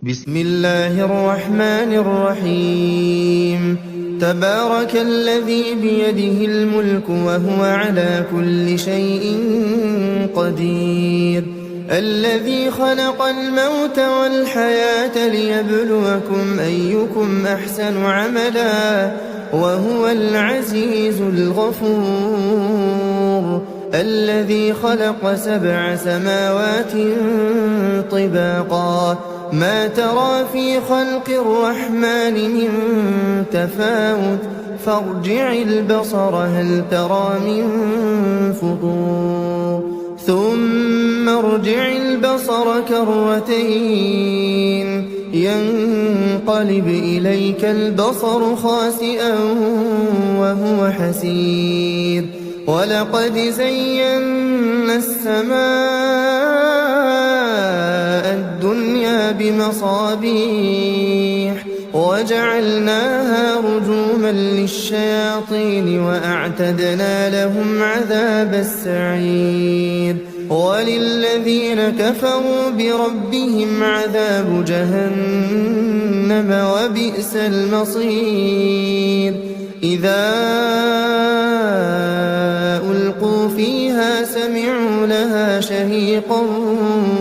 بسم الله الرحمن الرحيم تبارك الذي بيده الملك وهو على كل شيء قدير الذي خلق الموت والحياة ليبلوكم أيكم أحسن عملا وهو العزيز الغفور الذي خلق 7 سماوات طباقا ما ترى في خلق الرحمن من تفاوت فارجع البصر هل ترى من فطور ثم ارجع البصر كرتين ينقلب إليك البصر خاسئا وهو حسير ولقد زينا السماء الدنيا بمصابيح وجعلناها رجوما للشياطين وأعتدنا لهم عذاب السعير وللذين كفروا بربهم عذاب جهنم وبئس المصير إذا ألقوا فيها سمعوا لها شهيقا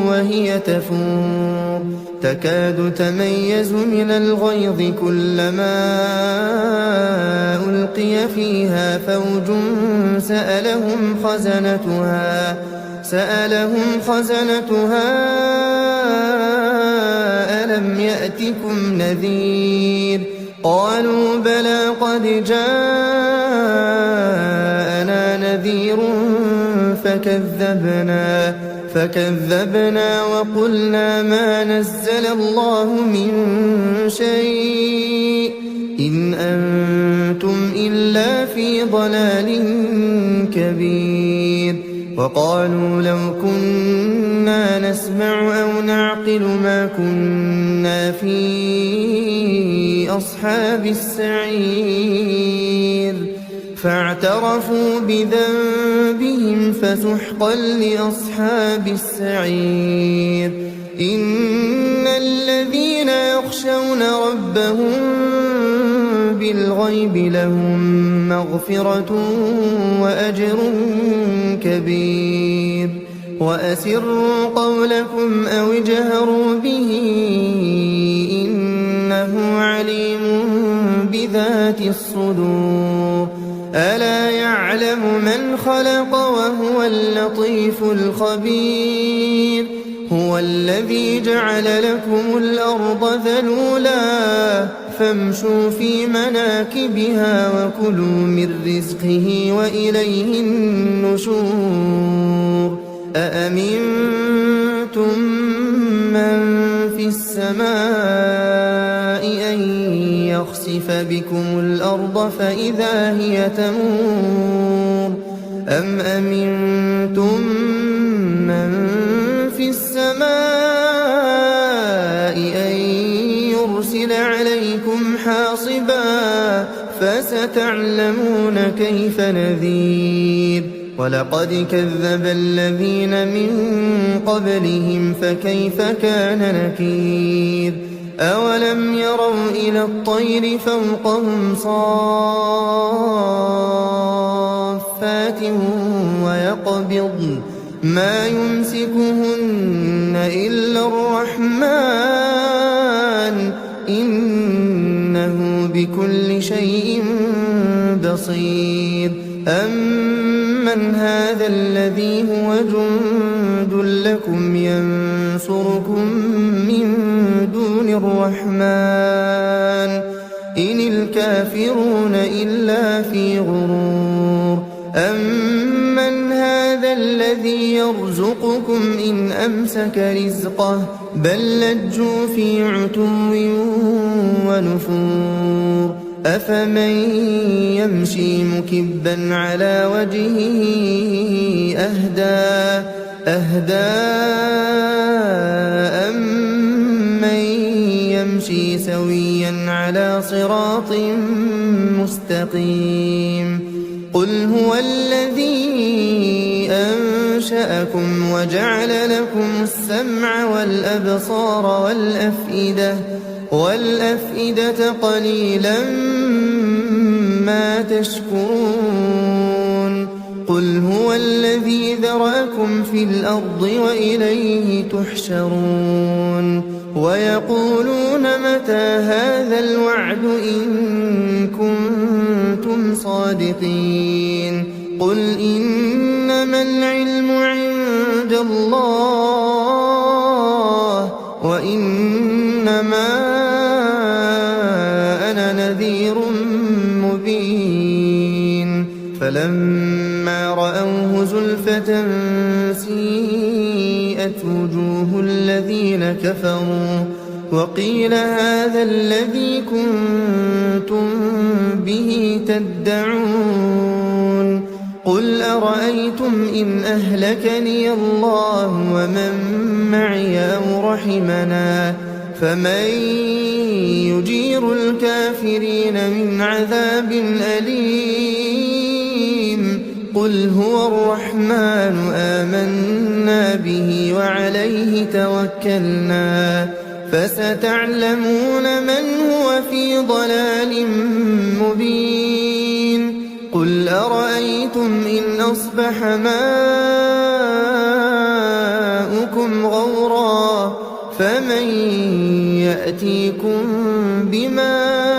وهي تفور تكاد تميز من الغيظ كلما ألقي فيها فوج سألهم خزنتها ألم يأتكم نذير قالوا بلى قد جاءنا نذير فكذبنا وقلنا ما نزل الله من شيء إن أنتم إلا في ضلال كبير وقالوا لو كنا نسمع أو نعقل ما كنا في أصحاب السعير فاعترفوا بذنبهم فسحقا لأصحاب السعير إن الذين يخشون ربهم بالغيب لهم مغفرة وأجر كبير وأسروا قولكم أو اجهروا به إنه عليم بذات الصدور ألا يعلم من خلق وهو اللطيف الخبير هو الذي جعل لكم الأرض ذلولا فامشوا في مناكبها وكلوا من رزقه وإليه النشور أأمنتم من في السماء أن يخسف بكم الأرض فإذا هي تمور أم أمنتم من في السماء أن يرسل عليكم حاصبا فستعلمون كيف نذير ولقد كذب الذين من قبلهم فكيف كان نكير أولم يروا إلى الطير فوقهم صافات ويقبضن ما يمسكهن إلا الرحمن إنه بكل شيء بصير أمن هذا الذي هو جند لكم ينصركم من دون الرحمن إن الكافرون إلا في غرور أمن هذا الذي يرزقكم إن أمسك رزقه بل لجوا في عتو ونفور أفمن يمشي مكبا على وجهه أهدى أمن يمشي سويا على صراط مستقيم قل هو الذي أنشأ أنشأكم وجعل لكم السمع والأبصار والأفئدة قليلا ما تشكرون قل هو الذي ذرأكم في الأرض وإليه تحشرون ويقولون متى هذا الوعد إن كنتم صادقين قل إنما العلم عند الله وإنما أنا نذير مبين فلما رأوه زلفة سيئت وجوه الذين كفروا وقيل هذا الذي كنتم به تدعون قل أرأيتم إن أهلكني الله ومن معي أو رحمنا فمن يجير الكافرين من عذاب أليم قل هو الرحمن آمنا به وعليه توكلنا فستعلمون من هو في ضلال مبين قل أرأيتم إن أصبح ماؤكم غورا فمن يأتيكم بماء